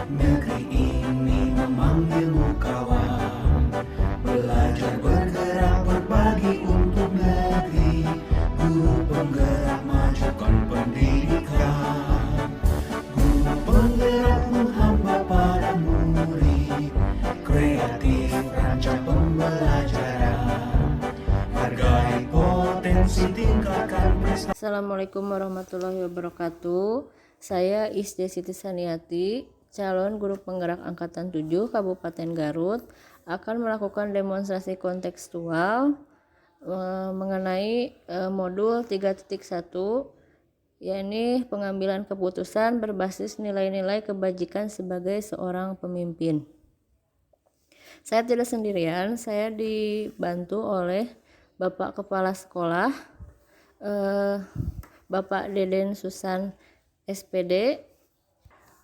Negeri ini memanggilmu kawan, belajar bergerak berbagi untuk negeri. Guru penggerak majukan pendidikan, guru penggerak menghamba pada murid, kreatif rancang pembelajaran, hargai potensi tingkatkan prestasi. Assalamualaikum warahmatullahi wabarakatuh. Saya Isde Siti Saniati, calon guru penggerak Angkatan 7 Kabupaten Garut, akan melakukan demonstrasi kontekstual mengenai modul 3.1, yakni pengambilan keputusan berbasis nilai-nilai kebajikan sebagai seorang pemimpin. Saya tidak sendirian, saya dibantu oleh Bapak Kepala Sekolah, Bapak Deden Susan SPD.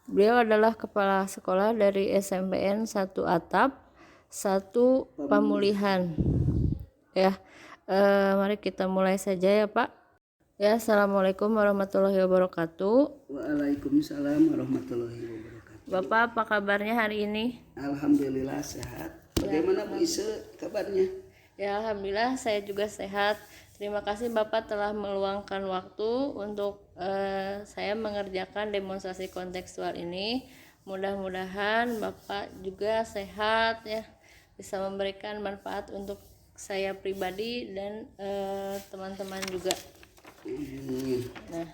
Beliau adalah kepala sekolah dari SMPN 1 Atap 1 Pamulihan. Ya, mari kita mulai saja ya Pak. Ya, assalamualaikum warahmatullahi wabarakatuh. Waalaikumsalam warahmatullahi wabarakatuh. Bapak, apa kabarnya hari ini? Alhamdulillah sehat. Bagaimana Bu Ise kabarnya? Ya, alhamdulillah saya juga sehat. Terima kasih Bapak telah meluangkan waktu untuk saya mengerjakan demonstrasi kontekstual ini. Mudah-mudahan Bapak juga sehat ya, bisa memberikan manfaat untuk saya pribadi dan teman-teman juga. Nah,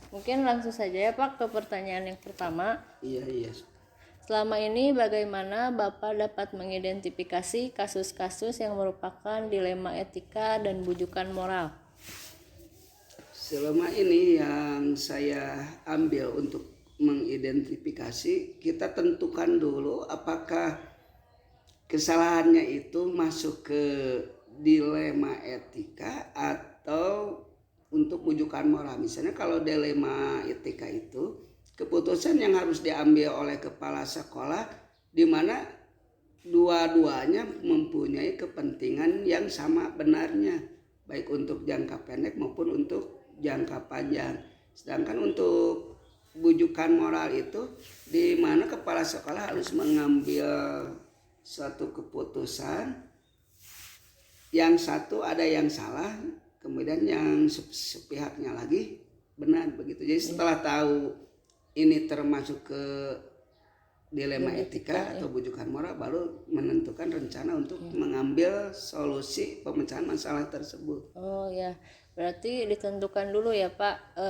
mungkin langsung saja ya Pak ke pertanyaan yang pertama. Iya. Selama ini bagaimana Bapak dapat mengidentifikasi kasus-kasus yang merupakan dilema etika dan bujukan moral? Selama ini yang saya ambil untuk mengidentifikasi, kita tentukan dulu apakah kesalahannya itu masuk ke dilema etika atau untuk bujukan moral. Misalnya kalau dilema etika itu keputusan yang harus diambil oleh kepala sekolah di mana dua-duanya mempunyai kepentingan yang sama benarnya, baik untuk jangka pendek maupun untuk jangka panjang. Sedangkan untuk bujukan moral itu di mana kepala sekolah harus mengambil suatu keputusan, yang satu ada yang salah, kemudian yang sepihaknya lagi benar begitu. Jadi setelah tahu ini termasuk ke dilema etika atau bujukan moral, baru menentukan rencana untuk mengambil solusi pemecahan masalah tersebut. Oh ya, berarti ditentukan dulu ya Pak,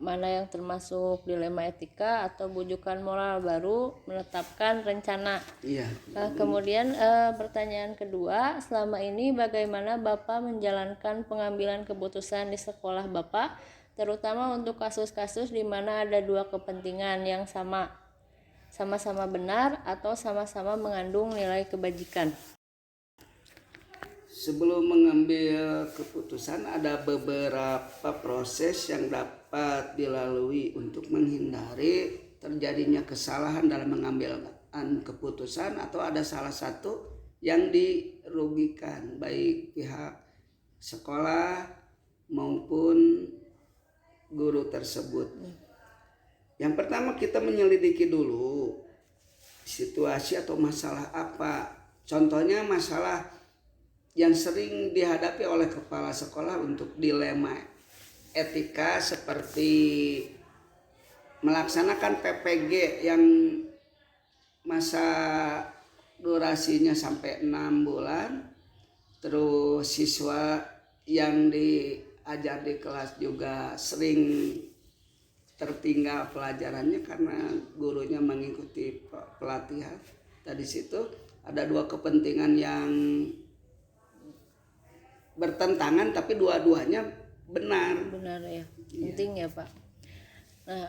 mana yang termasuk dilema etika atau bujukan moral, baru menetapkan rencana. Iya. Kemudian pertanyaan kedua, selama ini bagaimana Bapak menjalankan pengambilan keputusan di sekolah Bapak, terutama untuk kasus-kasus di mana ada dua kepentingan yang sama-sama benar atau sama-sama mengandung nilai kebajikan? Sebelum mengambil keputusan ada beberapa proses yang dapat dilalui untuk menghindari terjadinya kesalahan dalam mengambil keputusan atau ada salah satu yang dirugikan baik pihak sekolah maupun guru tersebut. Yang pertama, kita menyelidiki dulu situasi atau masalah apa. Contohnya masalah yang sering dihadapi oleh kepala sekolah untuk dilema etika seperti melaksanakan PPG yang masa durasinya sampai 6 bulan, terus siswa yang diajar di kelas juga sering tertinggal pelajarannya karena gurunya mengikuti pelatihan. Tadi situ ada dua kepentingan yang bertentangan tapi dua-duanya benar Ya, penting ya Pak. Nah,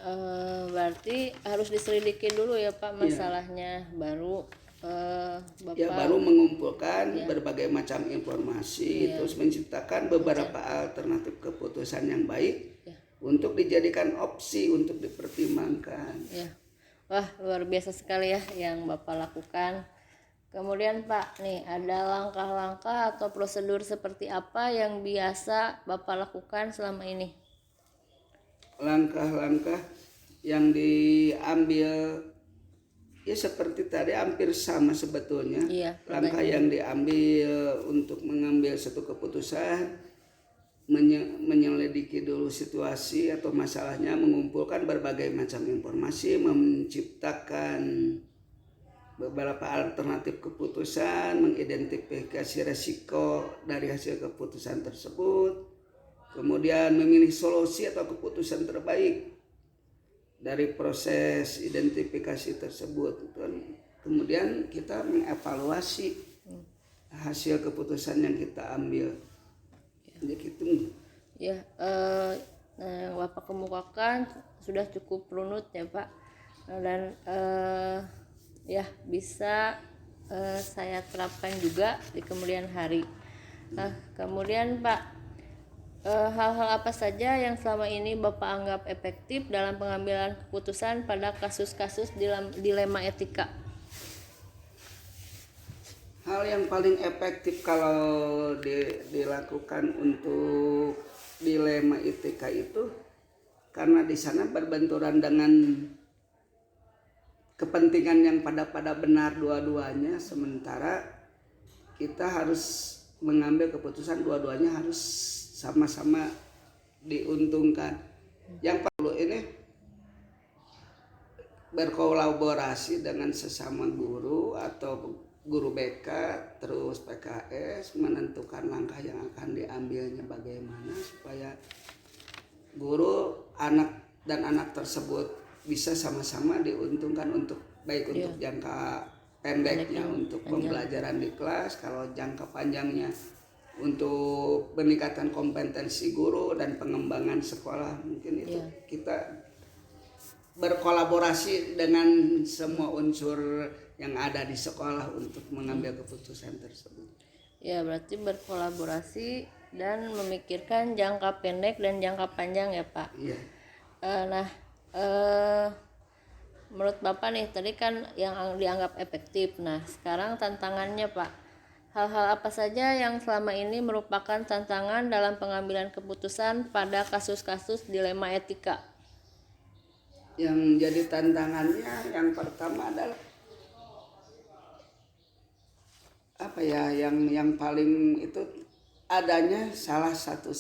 berarti harus diselidiki dulu ya Pak masalahnya, baru Bapak baru mengumpulkan berbagai macam informasi, terus menciptakan beberapa alternatif keputusan yang baik untuk dijadikan opsi untuk dipertimbangkan. Ya. Wah, luar biasa sekali ya yang Bapak lakukan. Kemudian Pak, nih ada langkah-langkah atau prosedur seperti apa yang biasa Bapak lakukan selama ini? Langkah-langkah yang diambil ya seperti tadi hampir sama sebetulnya. Iya, Langkah yang diambil untuk mengambil satu keputusan, menyelidiki dulu situasi atau masalahnya, mengumpulkan berbagai macam informasi, menciptakan beberapa alternatif keputusan, mengidentifikasi resiko dari hasil keputusan tersebut, kemudian memilih solusi atau keputusan terbaik dari proses identifikasi tersebut. Kemudian kita mengevaluasi hasil keputusan yang kita ambil. Jadi gitu. Ya, yang Bapak kemukakan sudah cukup runut ya Pak, dan ya bisa saya terapkan juga di kemudian hari. Nah, kemudian Pak, hal-hal apa saja yang selama ini Bapak anggap efektif dalam pengambilan keputusan pada kasus-kasus dilema etika? Hal yang paling efektif kalau dilakukan untuk dilema etika itu karena di sana berbenturan dengan kepentingan yang pada benar dua-duanya, sementara kita harus mengambil keputusan dua-duanya harus sama-sama diuntungkan. Yang perlu ini berkolaborasi dengan sesama guru atau guru BK terus PKS menentukan langkah yang akan diambilnya bagaimana supaya guru, anak dan anak tersebut bisa sama-sama diuntungkan untuk baik untuk jangka pendeknya untuk pembelajaran di kelas, kalau jangka panjangnya untuk peningkatan kompetensi guru dan pengembangan sekolah. Mungkin itu kita berkolaborasi dengan semua unsur yang ada di sekolah untuk mengambil keputusan tersebut. Ya, berarti berkolaborasi dan memikirkan jangka pendek dan jangka panjang ya Pak. Iya. Menurut Bapak nih tadi kan yang dianggap efektif. Nah, sekarang tantangannya Pak. Hal-hal apa saja yang selama ini merupakan tantangan dalam pengambilan keputusan pada kasus-kasus dilema etika? Yang jadi tantangannya yang pertama adalah apa ya, yang paling itu adanya salah satu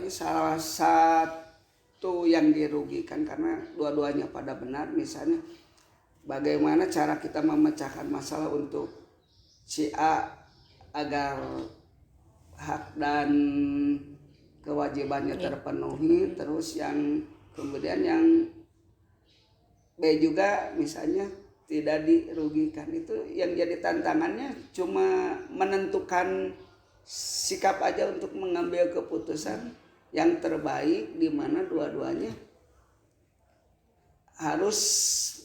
salah satu yang dirugikan karena dua-duanya pada benar. Misalnya bagaimana cara kita memecahkan masalah untuk si A agar hak dan kewajibannya terpenuhi, terus yang kemudian yang B juga misalnya tidak dirugikan. Itu yang jadi tantangannya, cuma menentukan sikap aja untuk mengambil keputusan yang terbaik di mana dua-duanya harus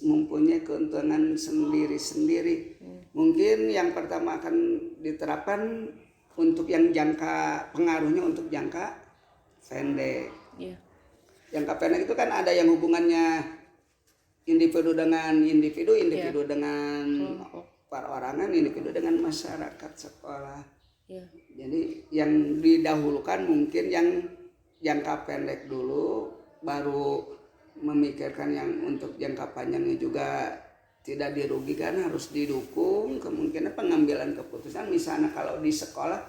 mempunyai keuntungan sendiri-sendiri. Mungkin yang pertama akan diterapkan untuk yang jangka pengaruhnya untuk jangka pendek. Jangka pendek itu kan ada yang hubungannya individu dengan individu dengan perorangan, individu dengan masyarakat sekolah. Jadi yang didahulukan mungkin yang jangka pendek dulu, baru memikirkan yang untuk jangka panjangnya juga tidak dirugikan, harus didukung. Kemungkinan pengambilan keputusan misalnya kalau di sekolah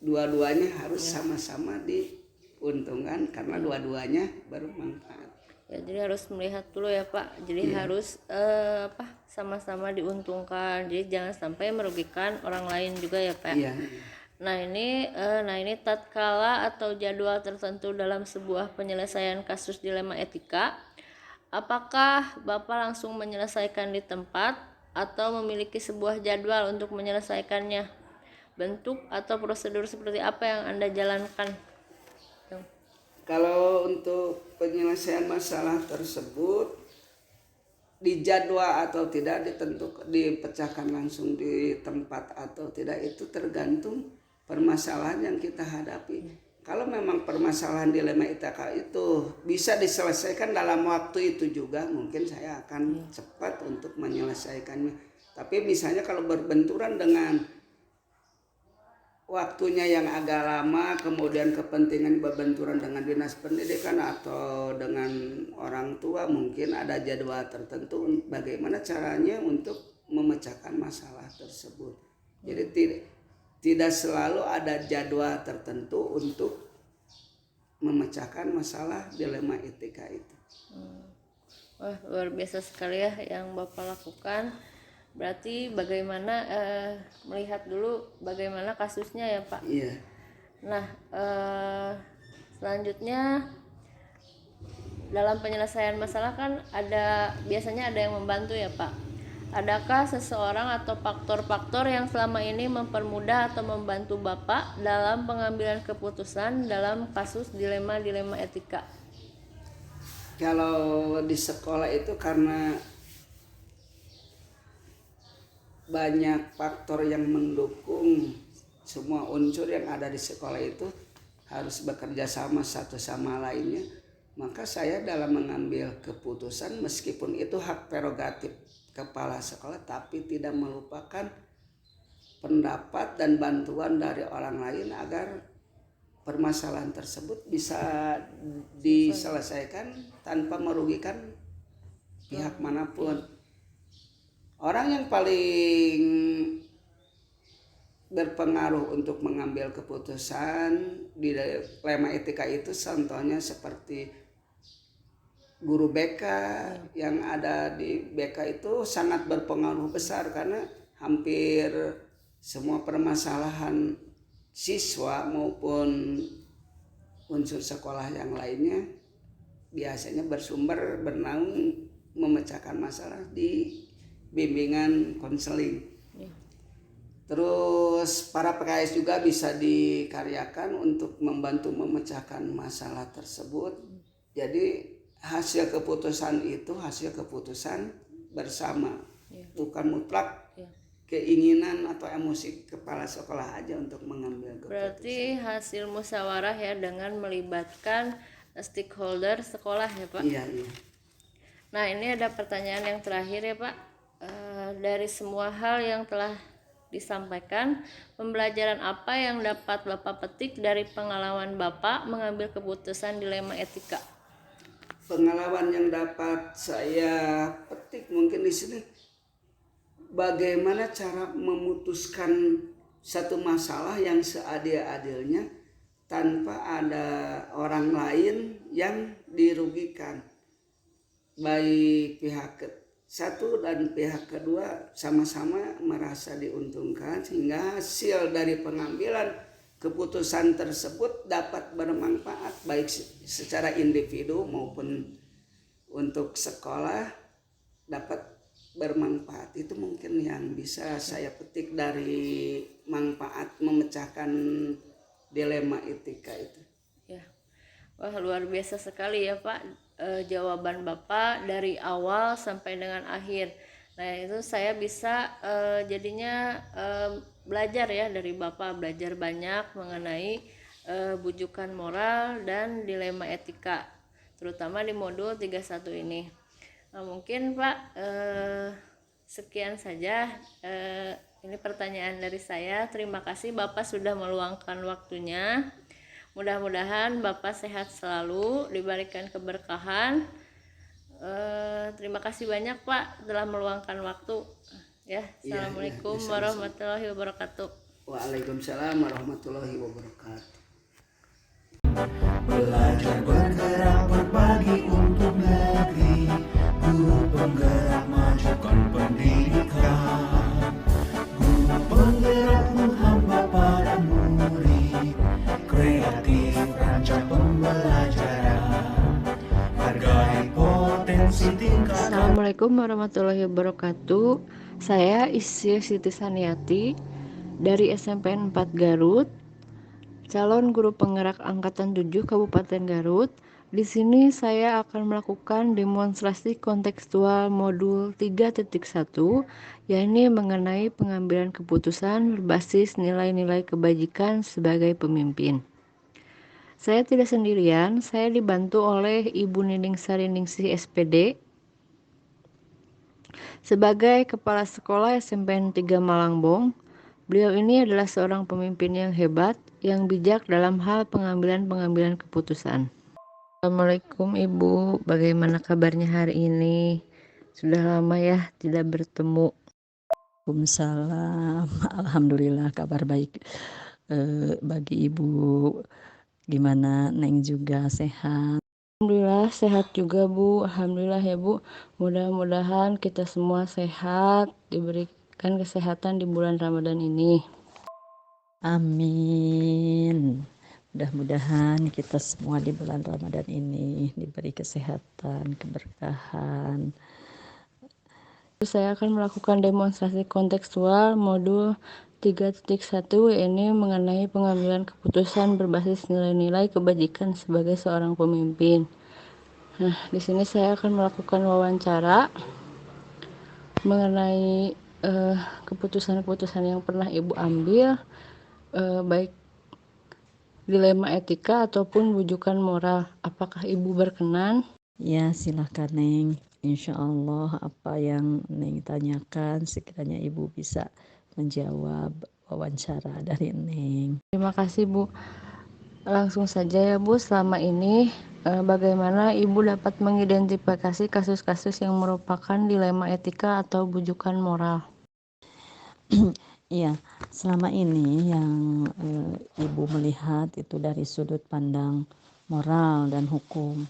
dua-duanya harus sama-sama diuntungkan karena dua-duanya bermanfaat. Ya, jadi harus melihat dulu ya Pak. Jadi harus sama-sama diuntungkan. Jadi jangan sampai merugikan orang lain juga ya Pak. Nah ini tatkala atau jadwal tertentu dalam sebuah penyelesaian kasus dilema etika, apakah Bapak langsung menyelesaikan di tempat atau memiliki sebuah jadwal untuk menyelesaikannya? Bentuk atau prosedur seperti apa yang Anda jalankan? Kalau untuk penyelesaian masalah tersebut dijadwal atau tidak, dipecahkan langsung di tempat atau tidak, itu tergantung permasalahan yang kita hadapi. Kalau memang permasalahan dilema etika itu bisa diselesaikan dalam waktu itu juga, mungkin saya akan cepat untuk menyelesaikannya. Tapi misalnya kalau berbenturan dengan waktunya yang agak lama, kemudian kepentingan berbenturan dengan dinas pendidikan atau dengan orang tua, mungkin ada jadwal tertentu bagaimana caranya untuk memecahkan masalah tersebut. Jadi tidak selalu ada jadwal tertentu untuk memecahkan masalah dilema etika itu. Wah, luar biasa sekali ya yang Bapak lakukan. Berarti bagaimana melihat dulu bagaimana kasusnya ya Pak. Iya. Nah, selanjutnya dalam penyelesaian masalah kan biasanya ada yang membantu ya Pak. Adakah seseorang atau faktor-faktor yang selama ini mempermudah atau membantu Bapak dalam pengambilan keputusan dalam kasus dilema-dilema etika? Kalau di sekolah itu karena banyak faktor yang mendukung, semua unsur yang ada di sekolah itu harus bekerja sama satu sama lainnya, maka saya dalam mengambil keputusan meskipun itu hak prerogatif kepala sekolah, tapi tidak melupakan pendapat dan bantuan dari orang lain agar permasalahan tersebut bisa diselesaikan tanpa merugikan pihak manapun. Orang yang paling berpengaruh untuk mengambil keputusan di dilema etika itu contohnya seperti guru BK. Yang ada di BK itu sangat berpengaruh besar karena hampir semua permasalahan siswa maupun unsur sekolah yang lainnya biasanya bersumber bernaung memecahkan masalah di bimbingan konseling. Terus para PKS juga bisa dikaryakan untuk membantu memecahkan masalah tersebut. Jadi hasil keputusan itu hasil keputusan bersama, bukan mutlak keinginan atau emosi kepala sekolah aja untuk mengambil keputusan. Berarti hasil musyawarah ya dengan melibatkan stakeholder sekolah ya Pak. Iya. Nah ini ada pertanyaan yang terakhir ya Pak. Dari semua hal yang telah disampaikan, pembelajaran apa yang dapat Bapak petik dari pengalaman Bapak mengambil keputusan dilema etika? Pengalaman yang dapat saya petik mungkin di sini, bagaimana cara memutuskan satu masalah yang seadil-adilnya tanpa ada orang lain yang dirugikan, baik pihak satu dan pihak kedua sama-sama merasa diuntungkan, sehingga hasil dari pengambilan keputusan tersebut dapat bermanfaat baik secara individu maupun untuk sekolah dapat bermanfaat. Itu mungkin yang bisa saya petik dari manfaat memecahkan dilema etika itu. Ya, wah luar biasa sekali ya Pak. Jawaban Bapak dari awal sampai dengan akhir. Nah itu saya bisa jadinya belajar ya dari Bapak, belajar banyak mengenai bujukan moral dan dilema etika, terutama di modul 31 ini. Nah, mungkin Pak sekian saja ini pertanyaan dari saya. Terima kasih Bapak sudah meluangkan waktunya. Mudah-mudahan Bapak sehat selalu, diberikan keberkahan. Terima kasih banyak Pak telah meluangkan waktu. Ya, Assalamualaikum warahmatullahi wabarakatuh. Waalaikumsalam warahmatullahi wabarakatuh. Belajar bergerak berbagi untuk negeri, guru penggerak majukan pendidikan, guru penggerak menghamba para murid, kreatif rancang pembelajaran, hargai potensi tingkat. Assalamualaikum warahmatullahi wabarakatuh. Saya Isya Siti Saniati dari SMP 4 Garut, calon guru penggerak angkatan 7 Kabupaten Garut. Di sini saya akan melakukan demonstrasi kontekstual modul 3.1, yakni mengenai pengambilan keputusan berbasis nilai-nilai kebajikan sebagai pemimpin. Saya tidak sendirian, saya dibantu oleh Ibu Nining Sariningsih SPD sebagai Kepala Sekolah SMP 3 Malangbong, Beliau ini adalah seorang pemimpin yang hebat, yang bijak dalam hal pengambilan keputusan. Assalamualaikum Ibu, bagaimana kabarnya hari ini? Sudah lama ya tidak bertemu. Waalaikumsalam. Alhamdulillah kabar baik bagi Ibu. Gimana Neng juga sehat? Alhamdulillah sehat juga Bu. Alhamdulillah ya Bu. Mudah-mudahan kita semua sehat, diberikan kesehatan di bulan Ramadan ini. Amin. Mudah-mudahan kita semua di bulan Ramadan ini diberi kesehatan, keberkahan. Saya akan melakukan demonstrasi kontekstual modul 3.1 ini mengenai pengambilan keputusan berbasis nilai-nilai kebajikan sebagai seorang pemimpin. Nah, di sini saya akan melakukan wawancara mengenai keputusan-keputusan yang pernah Ibu ambil, baik dilema etika ataupun bujukan moral. Apakah Ibu berkenan? Ya, silakan Neng. Insya Allah apa yang Neng tanyakan sekiranya Ibu bisa menjawab wawancara dari Neng. Terima kasih Bu. Langsung saja ya Bu, selama ini bagaimana Ibu dapat mengidentifikasi kasus-kasus yang merupakan dilema etika atau bujukan moral? Iya, selama ini yang Ibu melihat itu dari sudut pandang moral dan hukum.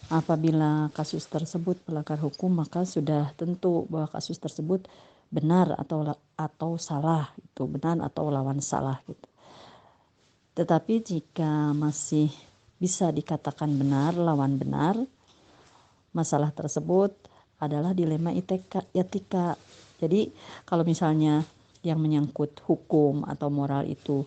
Apabila kasus tersebut melanggar hukum, maka sudah tentu bahwa kasus tersebut benar atau salah, itu benar atau lawan salah gitu. Tetapi jika masih bisa dikatakan benar lawan benar, masalah tersebut adalah dilema etika. Jadi kalau misalnya yang menyangkut hukum atau moral itu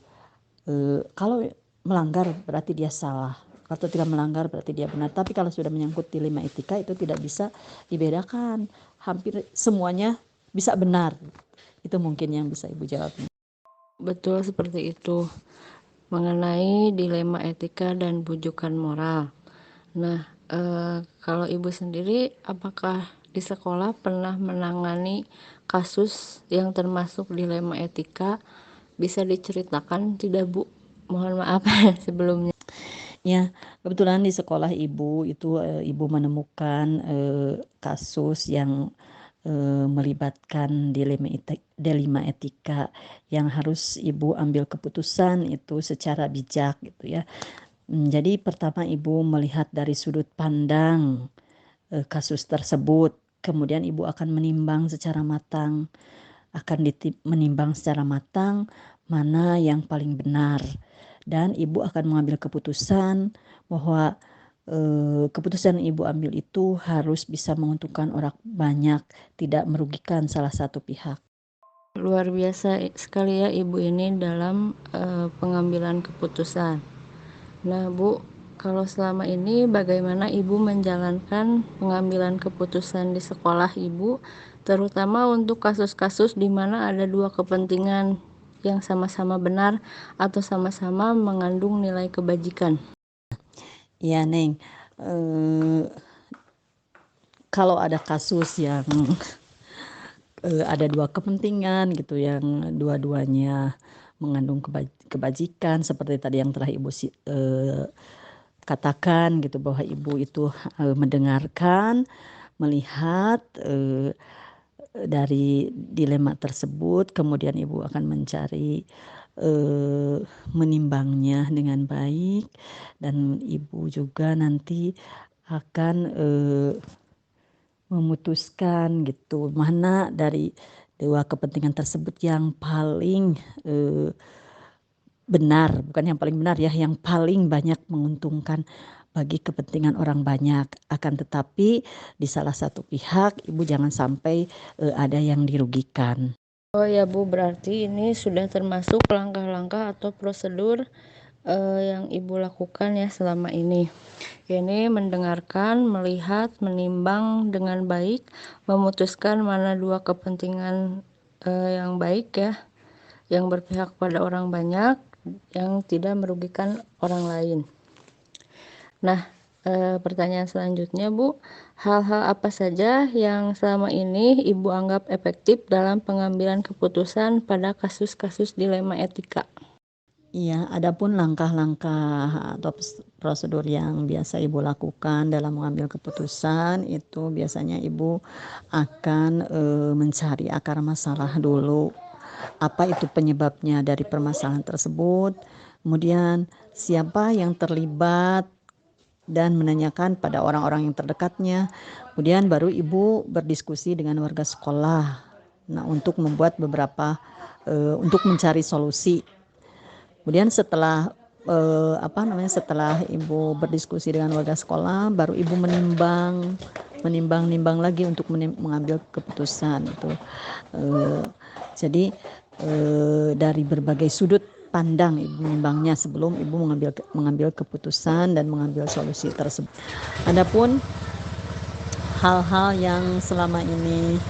kalau melanggar berarti dia salah, kalau tidak melanggar berarti dia benar. Tapi kalau sudah menyangkut dilema etika itu tidak bisa dibedakan, hampir semuanya bisa benar. Itu mungkin yang bisa Ibu jawab. Betul seperti itu, mengenai dilema etika dan bujukan moral. Nah, kalau Ibu sendiri apakah di sekolah pernah menangani kasus yang termasuk dilema etika? Bisa diceritakan tidak Bu? Mohon maaf sebelumnya. Ya, kebetulan di sekolah Ibu itu Ibu menemukan kasus yang melibatkan dilema etika yang harus Ibu ambil keputusan itu secara bijak gitu ya. Jadi pertama Ibu melihat dari sudut pandang kasus tersebut, kemudian Ibu akan menimbang secara matang, mana yang paling benar, dan Ibu akan mengambil keputusan bahwa keputusan Ibu ambil itu harus bisa menguntungkan orang banyak, tidak merugikan salah satu pihak. Luar biasa sekali ya Ibu ini dalam pengambilan keputusan. Nah Bu, kalau selama ini bagaimana Ibu menjalankan pengambilan keputusan di sekolah Ibu, terutama untuk kasus-kasus di mana ada dua kepentingan yang sama-sama benar atau sama-sama mengandung nilai kebajikan? Ya Neng, kalau ada kasus yang ada dua kepentingan gitu yang dua-duanya mengandung kebajikan seperti tadi yang telah Ibu katakan gitu, bahwa Ibu itu mendengarkan, melihat dari dilema tersebut, kemudian Ibu akan mencari menimbangnya dengan baik, dan Ibu juga nanti akan memutuskan gitu mana dari dua kepentingan tersebut yang paling benar, bukan yang paling benar ya, yang paling banyak menguntungkan bagi kepentingan orang banyak. Akan tetapi di salah satu pihak Ibu jangan sampai ada yang dirugikan. Oh ya Bu, berarti ini sudah termasuk langkah-langkah atau prosedur yang Ibu lakukan ya selama ini. Ini mendengarkan, melihat, menimbang dengan baik, memutuskan mana dua kepentingan yang baik ya, yang berpihak pada orang banyak, yang tidak merugikan orang lain. Nah, Pertanyaan selanjutnya, Bu, hal-hal apa saja yang selama ini Ibu anggap efektif dalam pengambilan keputusan pada kasus-kasus dilema etika? Iya, adapun langkah-langkah atau prosedur yang biasa Ibu lakukan dalam mengambil keputusan itu biasanya Ibu akan mencari akar masalah dulu. Apa itu penyebabnya dari permasalahan tersebut? Kemudian siapa yang terlibat dan menanyakan pada orang-orang yang terdekatnya. Kemudian baru Ibu berdiskusi dengan warga sekolah. Nah, untuk membuat untuk mencari solusi. Kemudian setelah setelah Ibu berdiskusi dengan warga sekolah, baru Ibu menimbang lagi untuk mengambil keputusan itu. Jadi dari berbagai sudut pandang Ibu menimbangnya sebelum Ibu mengambil keputusan dan mengambil solusi tersebut. Adapun hal-hal yang selama ini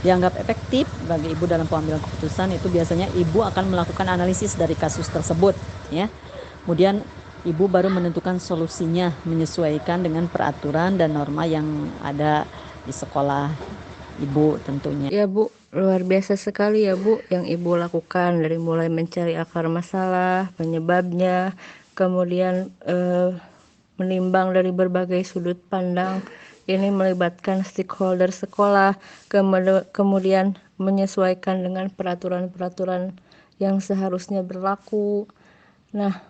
dianggap efektif bagi Ibu dalam pengambilan keputusan itu biasanya Ibu akan melakukan analisis dari kasus tersebut, ya. Kemudian Ibu baru menentukan solusinya menyesuaikan dengan peraturan dan norma yang ada di sekolah Ibu tentunya. Ya, Bu, luar biasa sekali ya, Bu, yang Ibu lakukan dari mulai mencari akar masalah, penyebabnya, kemudian menimbang dari berbagai sudut pandang. Ini melibatkan stakeholder sekolah, kemudian menyesuaikan dengan peraturan-peraturan yang seharusnya berlaku. Nah,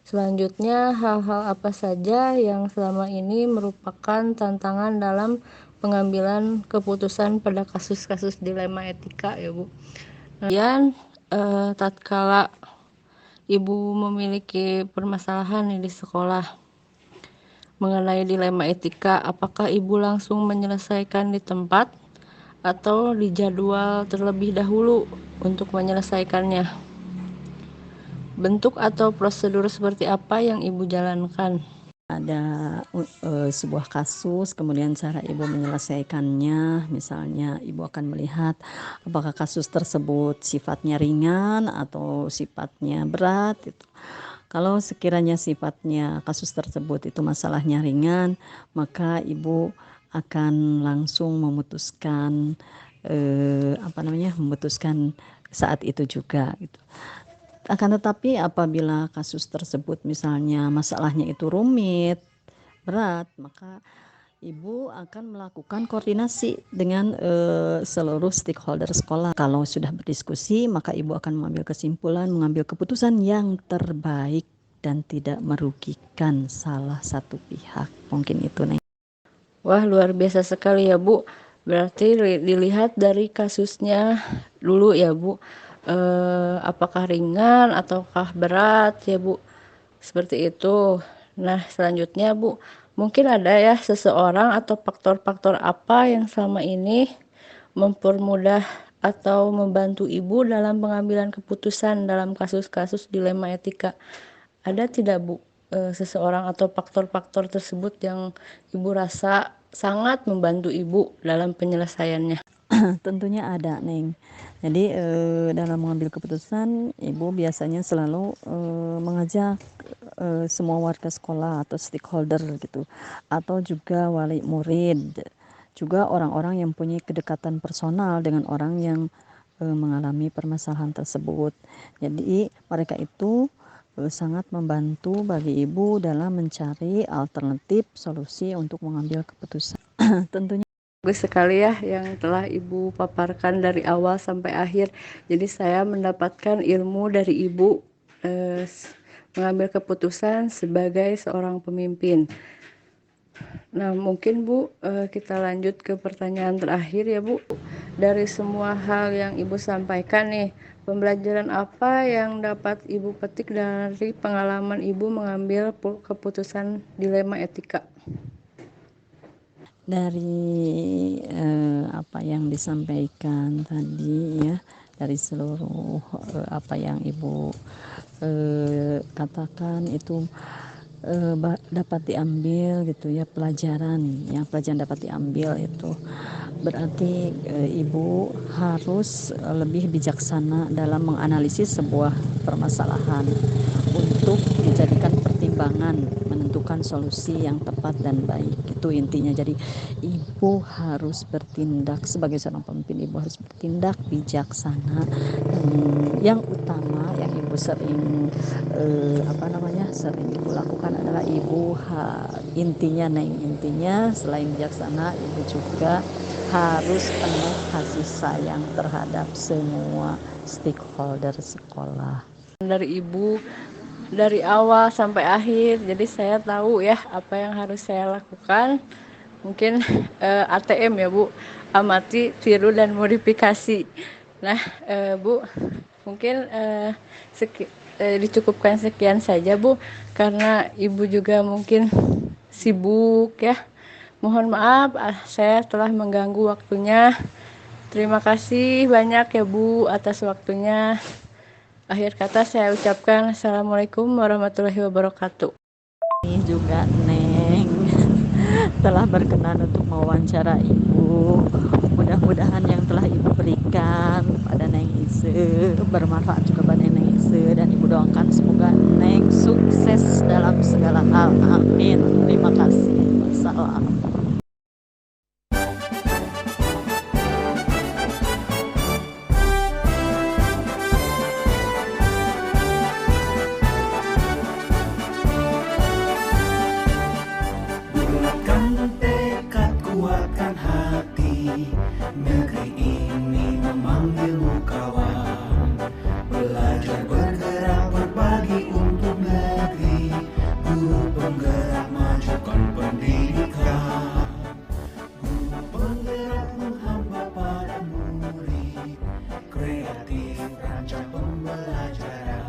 selanjutnya hal-hal apa saja yang selama ini merupakan tantangan dalam pengambilan keputusan pada kasus-kasus dilema etika ya, Bu. Kemudian tatkala Ibu memiliki permasalahan di sekolah mengenai dilema etika, apakah Ibu langsung menyelesaikan di tempat atau dijadwal terlebih dahulu untuk menyelesaikannya? Bentuk atau prosedur seperti apa yang Ibu jalankan? Ada sebuah kasus, kemudian cara Ibu menyelesaikannya. Misalnya Ibu akan melihat apakah kasus tersebut sifatnya ringan atau sifatnya berat gitu. Kalau sekiranya sifatnya kasus tersebut itu masalahnya ringan, maka Ibu akan langsung memutuskan memutuskan saat itu juga gitu. Akan tetapi apabila kasus tersebut misalnya masalahnya itu rumit, berat, maka Ibu akan melakukan koordinasi dengan seluruh stakeholder sekolah. Kalau sudah berdiskusi, maka Ibu akan mengambil kesimpulan, mengambil keputusan yang terbaik dan tidak merugikan salah satu pihak. Mungkin itu, Neng. Wah, luar biasa sekali ya, Bu. Berarti dilihat dari kasusnya dulu ya, Bu. Apakah ringan ataukah berat ya, Bu? Seperti itu. Nah, selanjutnya, Bu, mungkin ada ya seseorang atau faktor-faktor apa yang selama ini mempermudah atau membantu Ibu dalam pengambilan keputusan dalam kasus-kasus dilema etika. Ada tidak, Bu, seseorang atau faktor-faktor tersebut yang Ibu rasa sangat membantu Ibu dalam penyelesaiannya? Tentunya ada, Neng. Jadi dalam mengambil keputusan, Ibu biasanya selalu mengajak semua warga sekolah atau stakeholder gitu, atau juga wali murid, juga orang-orang yang punya kedekatan personal dengan orang yang mengalami permasalahan tersebut. Jadi mereka itu sangat membantu bagi Ibu dalam mencari alternatif solusi untuk mengambil keputusan. Tentunya Bagus sekali ya yang telah Ibu paparkan dari awal sampai akhir. Jadi saya mendapatkan ilmu dari Ibu mengambil keputusan sebagai seorang pemimpin. Nah, mungkin Bu, kita lanjut ke pertanyaan terakhir ya, Bu. Dari semua hal yang Ibu sampaikan nih, pembelajaran apa yang dapat Ibu petik dari pengalaman Ibu mengambil keputusan dilema etika? dari apa yang disampaikan tadi ya, dari seluruh apa yang Ibu katakan itu dapat diambil gitu ya, pelajaran dapat diambil itu berarti Ibu harus lebih bijaksana dalam menganalisis sebuah permasalahan untuk dijadikan pertimbangan menentukan solusi yang tepat dan baik. Itu intinya. Jadi ibu harus bertindak sebagai seorang pemimpin, ibu harus bertindak bijaksana. Yang utama yang ibu sering sering ibu lakukan adalah intinya selain bijaksana, ibu juga harus penuh kasih sayang terhadap semua stakeholder sekolah. Dari ibu dari awal sampai akhir, jadi saya tahu ya apa yang harus saya lakukan. Mungkin ATM ya Bu, amati, tiru, dan modifikasi. Nah Bu, mungkin dicukupkan sekian saja Bu, karena ibu juga mungkin sibuk ya. Mohon maaf saya telah mengganggu waktunya. Terima kasih banyak ya Bu atas waktunya. Akhir kata saya ucapkan Assalamualaikum warahmatullahi wabarakatuh. Ini juga Neng telah berkenan untuk mewawancara ibu. Mudah-mudahan yang telah ibu berikan pada Neng Ise bermanfaat juga pada Neng Ise, dan ibu doakan semoga Neng sukses dalam segala hal. Amin. Terima kasih. Wassalam. Bulatkan tekad, kuatkan hati, negeri ini memanggilmu kawan. Belajar bergerak berbagi untuk negeri, guru penggerak majukan pendidikan. Guru penggerak menghamba pada murid, kreatif rancang pembelajaran.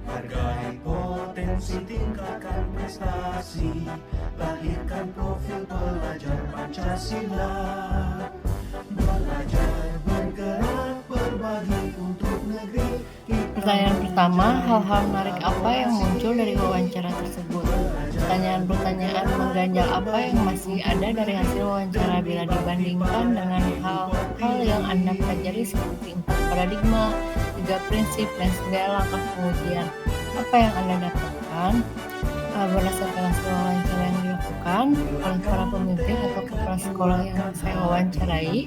Hargai potensi, tingkatkan prestasi, lahirkan profil pelajar Pancasila. Belajar bergerak berbagi untuk negeri. Pertanyaan pertama, hal-hal menarik apa yang muncul dari wawancara tersebut? Pertanyaan-pertanyaan mengganjal apa yang masih ada dari hasil wawancara bila dibandingkan dengan hal-hal yang Anda pelajari seperti 4 paradigma, 3 prinsip, dan 9 langkah pengujian? Apa yang Anda dapatkan? Berdasarkan hasil wawancara yang dilakukan oleh para pemimpin atau kepala sekolah yang saya wawancarai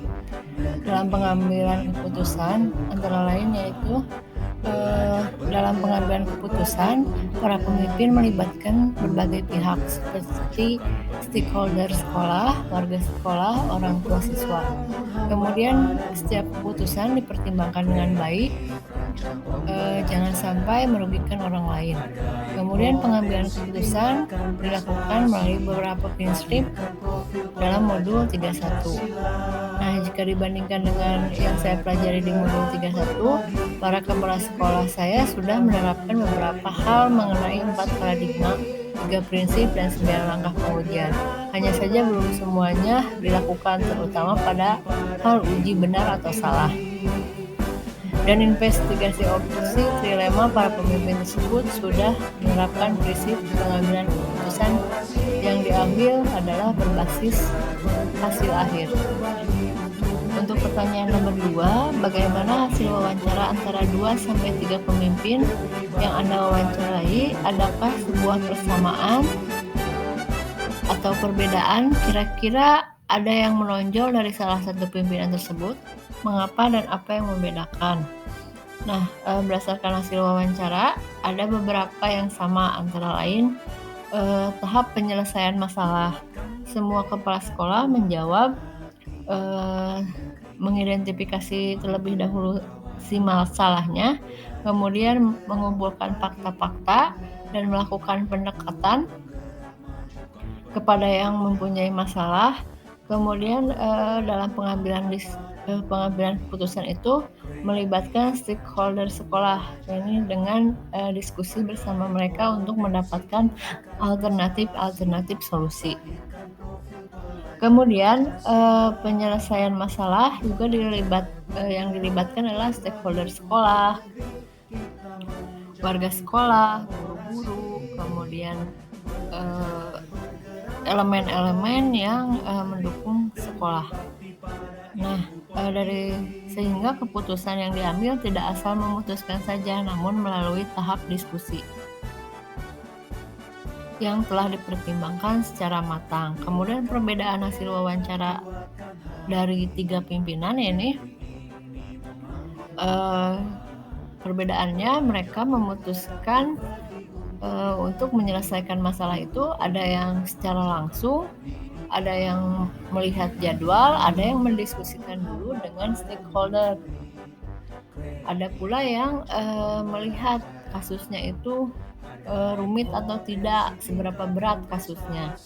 dalam pengambilan keputusan, antara lain yaitu dalam pengambilan keputusan, para pemimpin melibatkan berbagai pihak seperti stakeholder sekolah, warga sekolah, orang tua siswa. Kemudian setiap keputusan dipertimbangkan dengan baik, jangan sampai merugikan orang lain. Kemudian pengambilan keputusan dilakukan melalui beberapa prinsip dalam modul 31. Nah, jika dibandingkan dengan yang saya pelajari di modul 31, para kepala sekolah saya sudah menerapkan beberapa hal mengenai 4 paradigma, 3 prinsip, dan 9 langkah pengujian. Hanya saja belum semuanya dilakukan, terutama pada hal uji benar atau salah. Dan investigasi opsi trilema para pemimpin tersebut sudah menerapkan prinsip pengambilan keputusan yang diambil adalah berbasis hasil akhir. Untuk pertanyaan nomor 2, bagaimana hasil wawancara antara 2-3 pemimpin yang Anda wawancarai? Adakah sebuah persamaan atau perbedaan? Kira-kira ada yang menonjol dari salah satu pimpinan tersebut? Mengapa dan apa yang membedakan? Nah, berdasarkan hasil wawancara, ada beberapa yang sama, antara lain tahap penyelesaian masalah. Semua kepala sekolah menjawab mengidentifikasi terlebih dahulu si masalahnya, kemudian mengumpulkan fakta-fakta dan melakukan pendekatan kepada yang mempunyai masalah. Kemudian dalam pengambilan keputusan itu melibatkan stakeholder sekolah, ini dengan diskusi bersama mereka untuk mendapatkan alternatif solusi. Kemudian penyelesaian masalah juga yang dilibatkan adalah stakeholder sekolah, warga sekolah, guru-guru, kemudian elemen-elemen yang mendukung sekolah. Nah, sehingga keputusan yang diambil tidak asal memutuskan saja, namun melalui tahap diskusi. yang telah dipertimbangkan secara matang. Kemudian perbedaan hasil wawancara dari 3 pimpinan ini, perbedaannya mereka memutuskan untuk menyelesaikan masalah itu ada yang secara langsung, ada yang melihat jadwal, ada yang mendiskusikan dulu dengan stakeholder. Ada pula yang melihat kasusnya itu rumit atau tidak, seberapa berat kasusnya.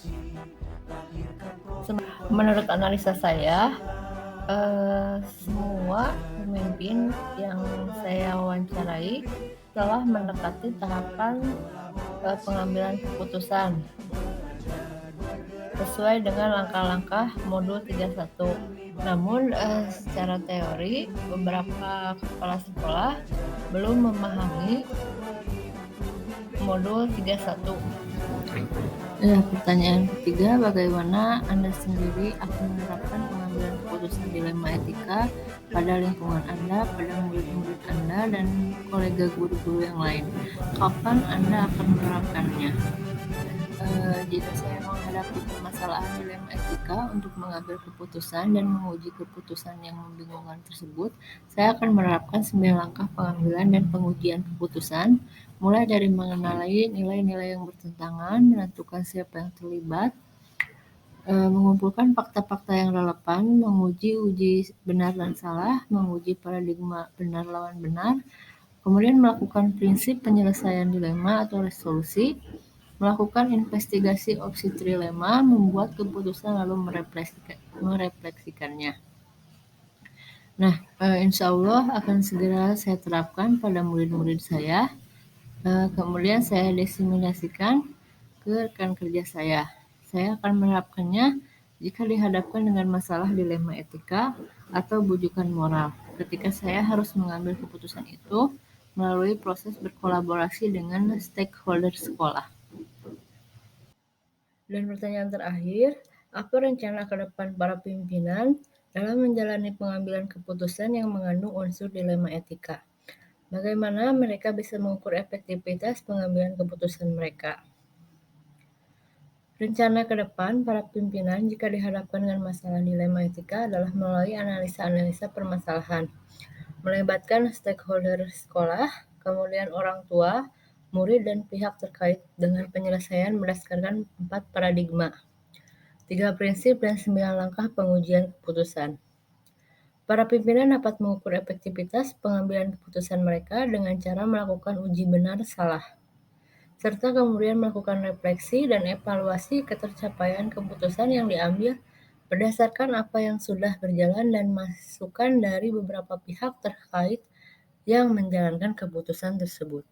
Menurut analisa saya, semua pemimpin yang saya wawancarai telah mendekati tahapan pengambilan keputusan sesuai dengan langkah-langkah modul 31. Namun secara teori beberapa kepala sekolah belum memahami modul 31. Pertanyaan ketiga, bagaimana Anda sendiri akan menerapkan pengambilan keputusan dilema etika pada lingkungan Anda, pada murid-murid Anda, dan kolega guru-guru yang lain? Kapan Anda akan menerapkannya? Jika saya menghadapi permasalahan dilema etika untuk mengambil keputusan dan menguji keputusan yang membingungkan tersebut, saya akan menerapkan 9 langkah pengambilan dan pengujian keputusan, mulai dari mengenali nilai-nilai yang bertentangan, menentukan siapa yang terlibat, mengumpulkan fakta-fakta yang relevan, menguji benar dan salah, menguji paradigma benar lawan benar, kemudian melakukan prinsip penyelesaian dilema atau resolusi, melakukan investigasi opsi trilema, membuat keputusan lalu merefleksikannya. Nah, insya Allah akan segera saya terapkan pada murid-murid saya. Kemudian saya diseminasikan ke rekan kerja saya. Saya akan menerapkannya jika dihadapkan dengan masalah dilema etika atau bujukan moral. Ketika saya harus mengambil keputusan itu melalui proses berkolaborasi dengan stakeholder sekolah. Dan pertanyaan terakhir, apa rencana ke depan para pimpinan dalam menjalani pengambilan keputusan yang mengandung unsur dilema etika? Bagaimana mereka bisa mengukur efektivitas pengambilan keputusan mereka? Rencana ke depan para pimpinan jika dihadapkan dengan masalah dilema etika adalah melalui analisa-analisa permasalahan, melibatkan stakeholder sekolah, kemudian orang tua, murid, dan pihak terkait dengan penyelesaian berdasarkan 4 paradigma, 3 prinsip, dan 9 langkah pengujian keputusan. Para pimpinan dapat mengukur efektivitas pengambilan keputusan mereka dengan cara melakukan uji benar salah, serta kemudian melakukan refleksi dan evaluasi ketercapaian keputusan yang diambil berdasarkan apa yang sudah berjalan dan masukan dari beberapa pihak terkait yang menjalankan keputusan tersebut.